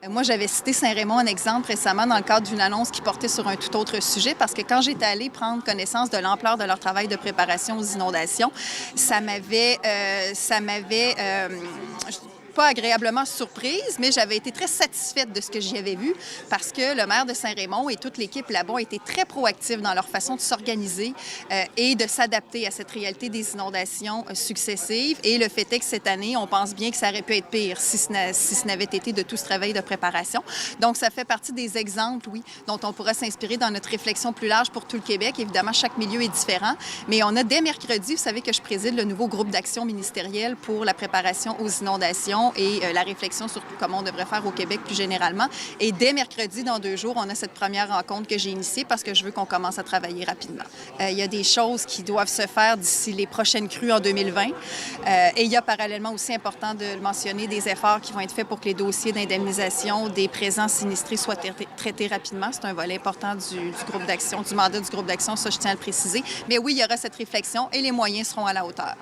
Moi, j'avais cité Saint-Raymond en exemple récemment dans le cadre d'une annonce qui portait sur un tout autre sujet parce que quand j'étais allée prendre connaissance de l'ampleur de leur travail de préparation aux inondations, ça m'avait pas agréablement surprise, mais j'avais été très satisfaite de ce que j'y avais vu parce que le maire de Saint-Raymond et toute l'équipe là-bas ont été très proactifs dans leur façon de s'organiser et de s'adapter à cette réalité des inondations successives. Et le fait est que cette année, on pense bien que ça aurait pu être pire si ce n'avait été de tout ce travail de préparation. Donc, ça fait partie des exemples, oui, dont on pourra s'inspirer dans notre réflexion plus large pour tout le Québec. Évidemment, chaque milieu est différent, mais on a dès mercredi, vous savez que je préside le nouveau groupe d'action ministériel pour la préparation aux inondations et la réflexion sur comment on devrait faire au Québec plus généralement. Et dès mercredi, dans 2 jours, on a cette première rencontre que j'ai initiée parce que je veux qu'on commence à travailler rapidement. Il y a des choses qui doivent se faire d'ici les prochaines crues en 2020. Et il y a parallèlement aussi, important de le mentionner, des efforts qui vont être faits pour que les dossiers d'indemnisation des présents sinistrés soient traités rapidement. C'est un volet important du groupe d'action, du mandat du groupe d'action, ça je tiens à le préciser. Mais oui, il y aura cette réflexion et les moyens seront à la hauteur.